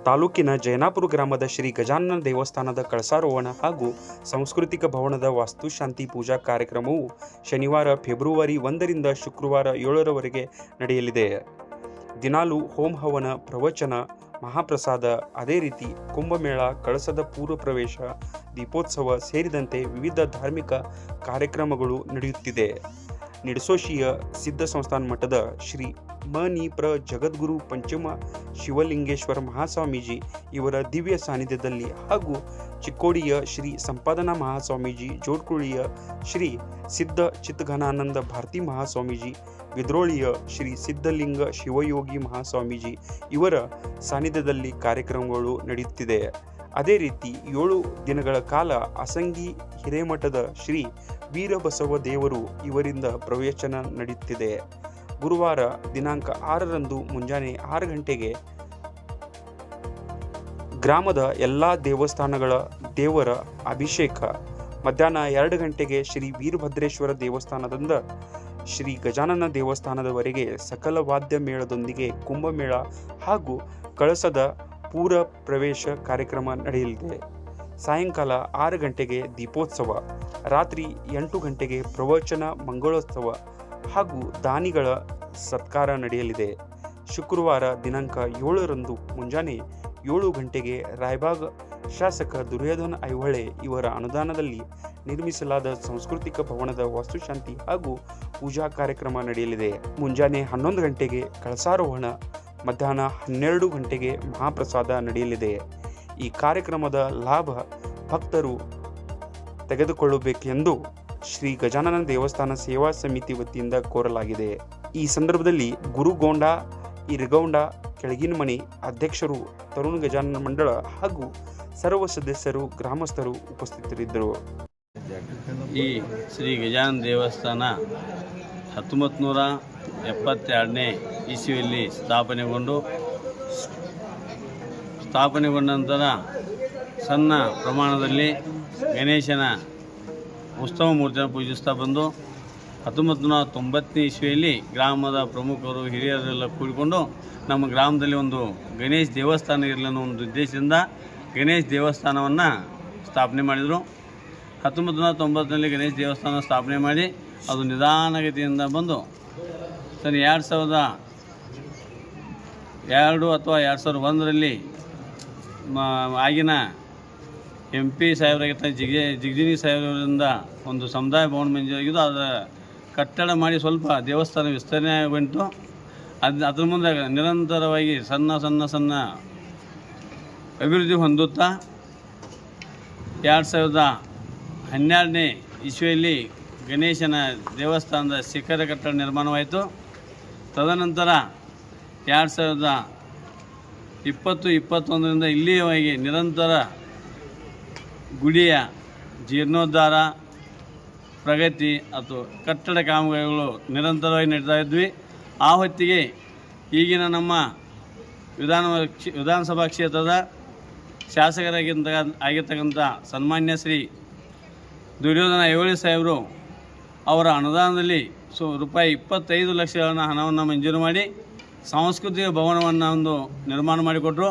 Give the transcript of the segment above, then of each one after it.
ತಾಲೂಕಿನ ಜೈನಾಪುರ ಗ್ರಾಮದ ಶ್ರೀ ಗಜಾನನ ದೇವಸ್ಥಾನದ ಕಳಸಾರೋಹಣ ಹಾಗೂ ಸಾಂಸ್ಕೃತಿಕ ಭವನದ ವಾಸ್ತುಶಾಂತಿ ಪೂಜಾ ಕಾರ್ಯಕ್ರಮವು ಶನಿವಾರ ಫೆಬ್ರವರಿ 1ರಿಂದ ಶುಕ್ರವಾರ 7ರವರೆಗೆ ನಡೆಯಲಿದೆ. ದಿನಾಲು ಹೋಮ ಹವನ, ಪ್ರವಚನ, ಮಹಾಪ್ರಸಾದ, ಅದೇ ರೀತಿ ಕುಂಭಮೇಳ, ಕಳಸದ ಪೂರ್ವ ಪ್ರವೇಶ, ದೀಪೋತ್ಸವ ಸೇರಿದಂತೆ ವಿವಿಧ ಧಾರ್ಮಿಕ ಕಾರ್ಯಕ್ರಮಗಳು ನಡೆಯುತ್ತಿದೆ. ನಿಡಸೋಶಿಯ ಸಿದ್ಧ ಸಂಸ್ಥಾನ ಮಠದ ಶ್ರೀ ಮನೀಪ್ರ ಜಗದ್ಗುರು ಪಂಚಮ ಶಿವಲಿಂಗೇಶ್ವರ ಮಹಾಸ್ವಾಮೀಜಿ ಇವರ ದಿವ್ಯ ಸಾನ್ನಿಧ್ಯದಲ್ಲಿ ಹಾಗೂ ಚಿಕ್ಕೋಡಿಯ ಶ್ರೀ ಸಂಪಾದನಾ ಮಹಾಸ್ವಾಮೀಜಿ, ಜೋಡ್ಕುಳಿಯ ಶ್ರೀ ಸಿದ್ಧ ಚಿತ್ತಘನಾನಂದ ಭಾರತಿ ಮಹಾಸ್ವಾಮೀಜಿ, ವಿದ್ರೋಳಿಯ ಶ್ರೀ ಸಿದ್ಧಲಿಂಗ ಶಿವಯೋಗಿ ಮಹಾಸ್ವಾಮೀಜಿ ಇವರ ಸಾನ್ನಿಧ್ಯದಲ್ಲಿ ಕಾರ್ಯಕ್ರಮಗಳು ನಡೆಯುತ್ತಿದೆ. ಅದೇ ರೀತಿ 7 ದಿನಗಳ ಕಾಲ ಅಸಂಗಿ ಹಿರೇಮಠದ ಶ್ರೀ ವೀರಬಸವ ದೇವರು ಇವರಿಂದ ಪ್ರವಚನ ನಡೆಯುತ್ತಿದೆ. ಗುರುವಾರ ದಿನಾಂಕ 6ರಂದು ಮುಂಜಾನೆ 6 ಗಂಟೆಗೆ ಗ್ರಾಮದ ಎಲ್ಲ ದೇವಸ್ಥಾನಗಳ ದೇವರ ಅಭಿಷೇಕ, ಮಧ್ಯಾಹ್ನ 2 ಗಂಟೆಗೆ ಶ್ರೀ ವೀರಭದ್ರೇಶ್ವರ ದೇವಸ್ಥಾನದಿಂದ ಶ್ರೀ ಗಜಾನನ ದೇವಸ್ಥಾನದವರೆಗೆ ಸಕಲ ವಾದ್ಯ ಮೇಳದೊಂದಿಗೆ ಕುಂಭಮೇಳ ಹಾಗೂ ಕಳಸದ ಪೂರ್ವ ಪ್ರವೇಶ ಕಾರ್ಯಕ್ರಮ ನಡೆಯಲಿದೆ. ಸಾಯಂಕಾಲ 6 ಗಂಟೆಗೆ ದೀಪೋತ್ಸವ, ರಾತ್ರಿ 8 ಗಂಟೆಗೆ ಪ್ರವಚನ, ಮಂಗಳೋತ್ಸವ ಹಾಗೂ ದಾನಿಗಳ ಸತ್ಕಾರ ನಡೆಯಲಿದೆ. ಶುಕ್ರವಾರ ದಿನಾಂಕ 7ರಂದು ಮುಂಜಾನೆ 7 ಗಂಟೆಗೆ ರಾಯಬಾಗ್ ಶಾಸಕ ದುರ್ಯೋಧನ ಐಹೊಳೆ ಇವರ ಅನುದಾನದಲ್ಲಿ ನಿರ್ಮಿಸಲಾದ ಸಾಂಸ್ಕೃತಿಕ ಭವನದ ವಾಸ್ತುಶಾಂತಿ ಹಾಗೂ ಪೂಜಾ ಕಾರ್ಯಕ್ರಮ ನಡೆಯಲಿದೆ. ಮುಂಜಾನೆ 11 ಗಂಟೆಗೆ ಕಳಸಾರೋಹಣ, ಮಧ್ಯಾಹ್ನ 12 ಗಂಟೆಗೆ ಮಹಾಪ್ರಸಾದ ನಡೆಯಲಿದೆ. ಈ ಕಾರ್ಯಕ್ರಮದ ಲಾಭ ಭಕ್ತರು ತೆಗೆದುಕೊಳ್ಳಬೇಕೆಂದು ಶ್ರೀ ಗಜಾನನ ದೇವಸ್ಥಾನ ಸೇವಾ ಸಮಿತಿ ವತಿಯಿಂದ ಕೋರಲಾಗಿದೆ. ಈ ಸಂದರ್ಭದಲ್ಲಿ ಗುರುಗೊಂಡ ಇರಗೌಂಡ ಕೆಳಗಿನಮನೆ ಅಧ್ಯಕ್ಷರು, ತರುಣ ಗಜಾನನ ಮಂಡಳ ಹಾಗೂ ಸರ್ವ ಸದಸ್ಯರು, ಗ್ರಾಮಸ್ಥರು ಉಪಸ್ಥಿತರಿದ್ದರು. ಈ ಶ್ರೀ ಗಜಾನನ ದೇವಸ್ಥಾನ 1972ನೇ ಇಸವಿಯಲ್ಲಿ ಸ್ಥಾಪನೆಗೊಂಡ ನಂತರ ಸಣ್ಣ ಪ್ರಮಾಣದಲ್ಲಿ ಗಣೇಶನ ಉತ್ಸವ ಮೂರ್ತಿಯನ್ನು ಪೂಜಿಸ್ತಾ ಬಂದು 1990ನೇ ಇಸವಿಯಲ್ಲಿ ಗ್ರಾಮದ ಪ್ರಮುಖರು, ಹಿರಿಯರೆಲ್ಲ ಕೂಡಿಕೊಂಡು ನಮ್ಮ ಗ್ರಾಮದಲ್ಲಿ ಒಂದು ಗಣೇಶ ದೇವಸ್ಥಾನ ಇರಲಿ ಅನ್ನೋ ಒಂದು ಉದ್ದೇಶದಿಂದ ಗಣೇಶ ದೇವಸ್ಥಾನವನ್ನು ಸ್ಥಾಪನೆ ಮಾಡಿದರು. 1990ರಲ್ಲಿ ಗಣೇಶ ದೇವಸ್ಥಾನ ಸ್ಥಾಪನೆ ಮಾಡಿ ಅದು ನಿಧಾನಗತಿಯಿಂದ ಬಂದು ಸರಿ 2002 ಅಥವಾ 2001ರಲ್ಲಿ ಆಗಿನ MP ಸಾಹೇಬರಾಗಿರ್ತಾರೆ ಜಿಗ್ಜಿನಿ ಸಾಹೇಬರಿಂದ ಒಂದು ಸಮುದಾಯ ಭವನ ಮಂಜೂರಾಗಿದ್ದು ಅದರ ಕಟ್ಟಡ ಮಾಡಿ ಸ್ವಲ್ಪ ದೇವಸ್ಥಾನ ವಿಸ್ತರಣೆಗೊಂಡು ಅದ್ರ ಮುಂದೆ ನಿರಂತರವಾಗಿ ಸಣ್ಣ ಅಭಿವೃದ್ಧಿ ಹೊಂದುತ್ತಾ 2012ನೇ ಇಸವಿಯಲ್ಲಿ ಗಣೇಶನ ದೇವಸ್ಥಾನದ ಶಿಖರ ಕಟ್ಟಡ ನಿರ್ಮಾಣವಾಯಿತು. ತದನಂತರ 2020-21ರಿಂದ ಇಲ್ಲಿಯವರೆಗೆ ನಿರಂತರ ಗುಡಿಯ ಜೀರ್ಣೋದ್ಧಾರ, ಪ್ರಗತಿ ಅಥವಾ ಕಟ್ಟಡ ಕಾಮಗಾರಿಗಳು ನಿರಂತರವಾಗಿ ನಡೀತಾ ಇದ್ವಿ. ಆ ಹೊತ್ತಿಗೆ ಈಗಿನ ನಮ್ಮ ವಿಧಾನಸಭಾ ಕ್ಷೇತ್ರದ ಶಾಸಕರಾಗಿರ್ತಕ್ಕಂಥ ಸನ್ಮಾನ್ಯ ಶ್ರೀ ದುರ್ಯೋಧನ ಐಹೊಳೆ ಸಾಹೇಬರು ಅವರ ಅನುದಾನದಲ್ಲಿ ರೂಪಾಯಿ 25 ಲಕ್ಷಗಳ ಹಣವನ್ನು ಮಂಜೂರು ಮಾಡಿ ಸಾಂಸ್ಕೃತಿಕ ಭವನವನ್ನು ಒಂದು ನಿರ್ಮಾಣ ಮಾಡಿಕೊಟ್ರು.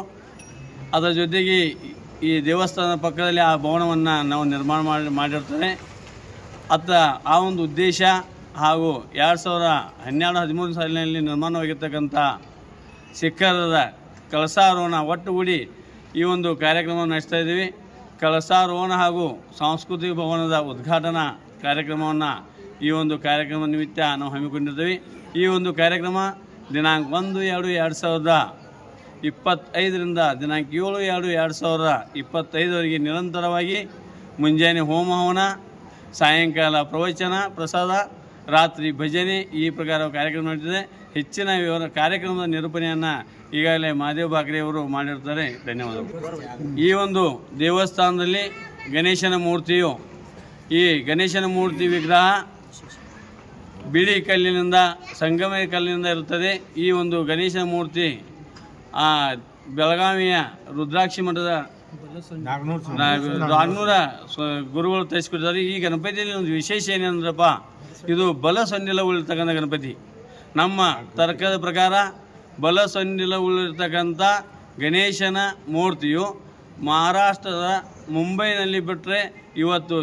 ಅದರ ಜೊತೆಗೆ ಈ ದೇವಸ್ಥಾನದ ಪಕ್ಕದಲ್ಲಿ ಆ ಭವನವನ್ನು ನಾವು ನಿರ್ಮಾಣ ಮಾಡಿರ್ತಾರೆ. ಆ ಒಂದು ಉದ್ದೇಶ ಹಾಗೂ 2012-13 ಸಾಲಿನಲ್ಲಿ ನಿರ್ಮಾಣವಾಗಿರ್ತಕ್ಕಂಥ ಶಿಖರದ ಕಳಸಾರೋಹಣ ಒಟ್ಟುಗೂಡಿ ಈ ಒಂದು ಕಾರ್ಯಕ್ರಮ ನಡೆಸ್ತಾ ಇದ್ದೀವಿ. ಕಳಸಾರೋಹಣ ಹಾಗೂ ಸಾಂಸ್ಕೃತಿಕ ಭವನದ ಉದ್ಘಾಟನಾ ಕಾರ್ಯಕ್ರಮವನ್ನು ಈ ಒಂದು ಕಾರ್ಯಕ್ರಮ ನಿಮಿತ್ತ ನಾವು ಹಮ್ಮಿಕೊಂಡಿರ್ತೀವಿ. ಈ ಒಂದು ಕಾರ್ಯಕ್ರಮ ದಿನಾಂಕ 1-2-2025ರಿಂದ ದಿನಾಂಕ 7-2-2025ವರೆಗೆ ನಿರಂತರವಾಗಿ ಮುಂಜಾನೆ ಹೋಮ ಹವನ, ಸಾಯಂಕಾಲ ಪ್ರವಚನ, ಪ್ರಸಾದ, ರಾತ್ರಿ ಭಜನೆ ಈ ಪ್ರಕಾರ ಕಾರ್ಯಕ್ರಮ ನಡೆದಿದೆ. ಹೆಚ್ಚಿನ ಕಾರ್ಯಕ್ರಮದ ನಿರೂಪಣೆಯನ್ನು ಈಗಾಗಲೇ ಮಹಾದೇವ್ ಬಾಕ್ರೆಯವರು ಮಾಡಿರ್ತಾರೆ. ಧನ್ಯವಾದಗಳು. ಈ ಒಂದು ದೇವಸ್ಥಾನದಲ್ಲಿ ಗಣೇಶನ ಮೂರ್ತಿಯು ಈ ಗಣೇಶನ ಮೂರ್ತಿ ವಿಗ್ರಹ ಬಿಳಿ ಕಲ್ಲಿನಿಂದ, ಸಂಗಮ ಕಲ್ಲಿನಿಂದ ಇರುತ್ತದೆ. ಈ ಒಂದು ಗಣೇಶನ ಮೂರ್ತಿ ಬೆಳಗಾವಿಯ ರುದ್ರಾಕ್ಷಿ ಮಠದ ನಾಗ್ನೂರ ಗುರುಗಳು ತರಿಸಿಕೊಡ್ತಾರೆ. ಈ ಗಣಪತಿಯಲ್ಲಿ ಒಂದು ವಿಶೇಷ ಏನೆಂದ್ರಪ್ಪ, ಇದು ಬಲ ಸೊನ್ನಿಲ ಉಳಿರ್ತಕ್ಕಂಥ ಗಣಪತಿ. ನಮ್ಮ ತರ್ಕದ ಪ್ರಕಾರ ಬಲ ಸೊನ್ನಿಲ ಉಳಿರ್ತಕ್ಕಂಥ ಗಣೇಶನ ಮೂರ್ತಿಯು ಮಹಾರಾಷ್ಟ್ರದ ಮುಂಬೈನಲ್ಲಿ ಬಿಟ್ಟರೆ ಇವತ್ತು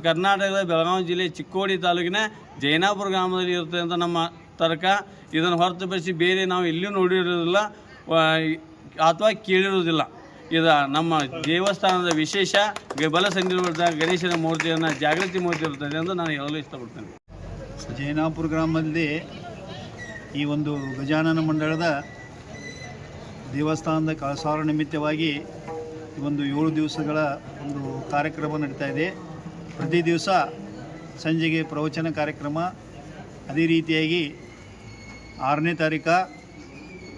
ಕರ್ನಾಟಕದ ಬೆಳಗಾವಿ ಜಿಲ್ಲೆ ಚಿಕ್ಕೋಡಿ ತಾಲೂಕಿನ ಜೈನಾಪುರ ಗ್ರಾಮದಲ್ಲಿ ಇರುತ್ತೆ ಅಂತ ನಮ್ಮ ತರ್ಕ. ಇದನ್ನು ಹೊರತುಪಡಿಸಿ ಬೇರೆ ನಾವು ಎಲ್ಲಿಯೂ ನೋಡಿರೋದಿಲ್ಲ ಅಥವಾ ಕೇಳಿರುವುದಿಲ್ಲ. ಇದು ನಮ್ಮ ದೇವಸ್ಥಾನದ ವಿಶೇಷ. ಬಲಸಂದಿರದ ಗಣೇಶನ ಮೂರ್ತಿಯನ್ನು ಜಾಗೃತಿ ಮೂರ್ತಿ ಇರುತ್ತದೆ ಎಂದು ನಾನು ಹೇಳಲು ಇಷ್ಟಪಡ್ತೇನೆ. ಜೈನಾಪುರ ಗ್ರಾಮದಲ್ಲಿ ಈ ಒಂದು ಗಜಾನನ ಮಂಡಳದ ದೇವಸ್ಥಾನದ ಕಳಸಾರ ನಿಮಿತ್ತವಾಗಿ ಒಂದು 7 ದಿವಸಗಳ ಒಂದು ಕಾರ್ಯಕ್ರಮ ನಡೀತಾ ಇದೆ. ಪ್ರತಿ ದಿವಸ ಸಂಜೆಗೆ ಪ್ರವಚನ ಕಾರ್ಯಕ್ರಮ, ಅದೇ ರೀತಿಯಾಗಿ 6ನೇ ತಾರೀಕು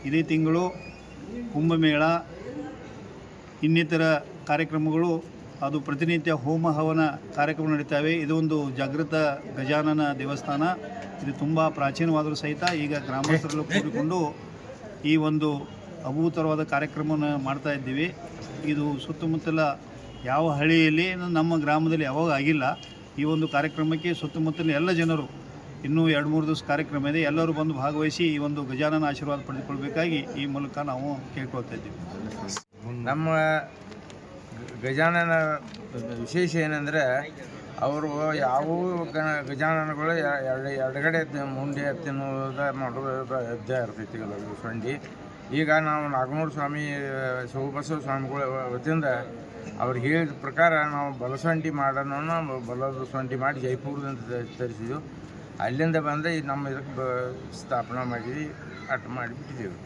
ಇದೇ ತಿಂಗಳು ಕುಂಭಮೇಳ, ಇನ್ನಿತರ ಕಾರ್ಯಕ್ರಮಗಳು, ಅದು ಪ್ರತಿನಿತ್ಯ ಹೋಮ ಹವನ ಕಾರ್ಯಕ್ರಮ ನಡೀತವೆ. ಇದು ಒಂದು ಜಾಗೃತ ಗಜಾನನ ದೇವಸ್ಥಾನ. ಇದು ತುಂಬ ಪ್ರಾಚೀನವಾದರೂ ಸಹಿತ ಈಗ ಗ್ರಾಮಸ್ಥರೆಲ್ಲ ಕೂಡಿಕೊಂಡು ಈ ಒಂದು ಅಭೂತರವಾದ ಕಾರ್ಯಕ್ರಮವನ್ನು ಮಾಡ್ತಾ ಇದ್ದೀವಿ. ಇದು ಸುತ್ತಮುತ್ತಲ ಯಾವ ಹಳ್ಳಿಯಲ್ಲಿ ನಮ್ಮ ಗ್ರಾಮದಲ್ಲಿ ಯಾವಾಗ ಆಗಿಲ್ಲ. ಈ ಒಂದು ಕಾರ್ಯಕ್ರಮಕ್ಕೆ ಸುತ್ತಮುತ್ತಲಿನ ಎಲ್ಲ ಜನರು, ಇನ್ನೂ 2-3 ದಿವಸ ಕಾರ್ಯಕ್ರಮ ಇದೆ, ಎಲ್ಲರೂ ಬಂದು ಭಾಗವಹಿಸಿ ಈ ಒಂದು ಗಜಾನನ ಆಶೀರ್ವಾದ ಪಡೆದುಕೊಳ್ಬೇಕಾಗಿ ಈ ಮೂಲಕ ನಾವು ಕೇಳ್ಕೊಳ್ತಾ ಇದ್ದೀವಿ. ನಮ್ಮ ಗಜಾನನ ವಿಶೇಷ ಏನಂದರೆ, ಅವರು ಯಾವ ಗಜಾನನಗಳು ಎಡಗಡೆ ಮುಂದೆ ತಿನ್ನುವುದ ಮಾಡೋದು ಇದ್ದೇ ಇರ್ತೈತಿ ಸೊಂಡಿ. ಈಗ ನಾವು ನಾಗನೂರು ಸ್ವಾಮಿ ಶಿವಬಸವ ಸ್ವಾಮಿಗಳ ವತಿಯಿಂದ ಅವ್ರು ಹೇಳಿದ ಪ್ರಕಾರ ನಾವು ಬಲಸೊಂಡಿ ಮಾಡೋಣ, ಬಲದ ಸೊಂಡಿ ಮಾಡಿ ಜೈಪುರದಿಂದ ತರಿಸಿದ್ವು. ಅಲ್ಲಿಂದ ಬಂದು ನಮ್ಮ ಇದಕ್ಕೆ ಸ್ಥಾಪನೆ ಮಾಡಿದ್ವಿ, ಅಟ್ ಮಾಡಿಬಿಟ್ಟಿದ್ದೀವಿ.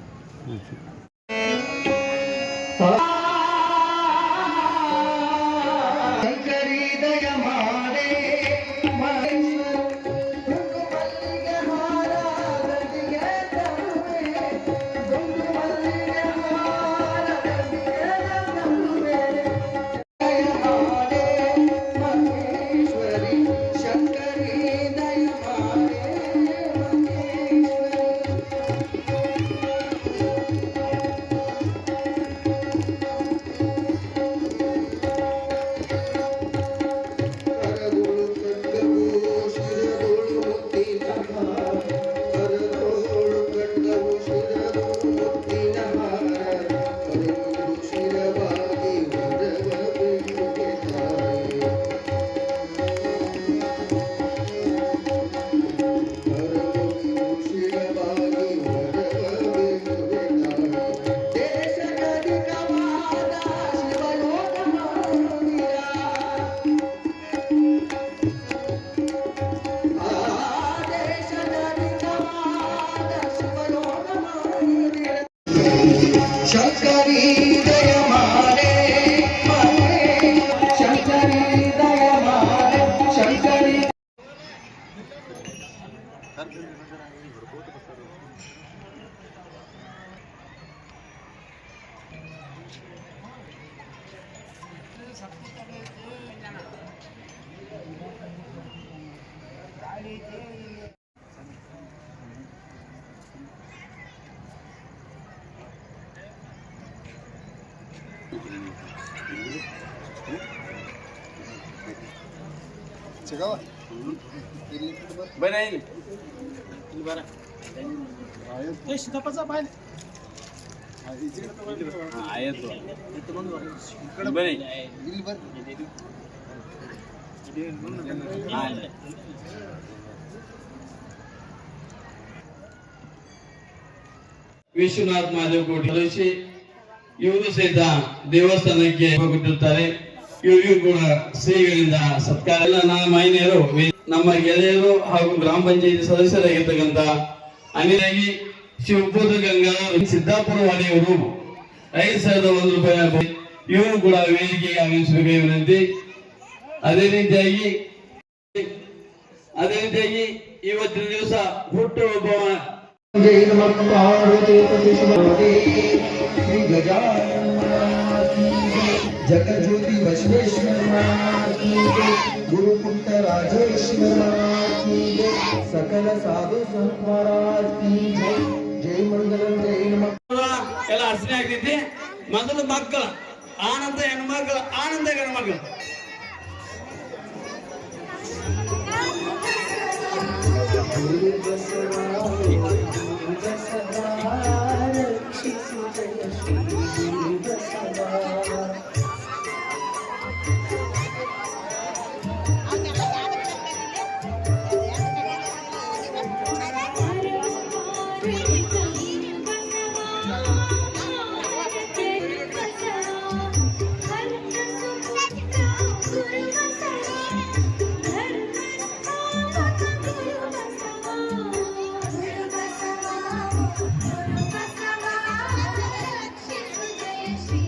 ವಿಶ್ವನಾಥ್ ಮಹಾದೇವ್ ಕೋಟಿ ಇವರು ಸಹಿತ ದೇವಸ್ಥಾನಕ್ಕೆ ಹೋಗುತ್ತಿರುತ್ತಾರೆ. ಇವರಿಗೂ ಕೂಡ ಶ್ರೀಗಳಿಂದ ಸತ್ಕಾರ. ಎಲ್ಲ ನಮ್ಮ ಮಹಿಳೆಯರು, ನಮ್ಮ ಗೆಳೆಯರು ಹಾಗೂ ಗ್ರಾಮ ಪಂಚಾಯತಿ ಸದಸ್ಯರಾಗಿರ್ತಕ್ಕಂಥ ಅನಿಲಾಗಿ ಶಿವಪೂತ ಗಂಗಾ ಸಿದ್ದಾಪುರ ವಾಡಿಯವರು 5,001 ರೂಪಾಯಿ ಇವರು ಕೂಡ ವೇದಿಕೆಗೆ ಆಗಮಿಸಬೇಕಾಗಿ ವಿನಂತಿ. ಅದೇ ರೀತಿಯಾಗಿ ಇವತ್ತಿನ ದಿವಸ ಹುಟ್ಟುಹಬ್ಬ जगज्योति बसवेश्वर गुरुकुंट राजेश्वर सकल साधु संत महाराज की जय. जय मंगलम जय नमः. ಎಲ್ಲ ಅರ್ಚನೆ ಆಗ್ತೈತಿ. ಮೊದಲು ಮಕ್ಕಳು, ಆನಂದ ಹೆಣ್ಮಕ್ಳು, ಆನಂದ ಗಂಡ್ಮಕ್ಳು. रक्षिसु जय श्री Gracias.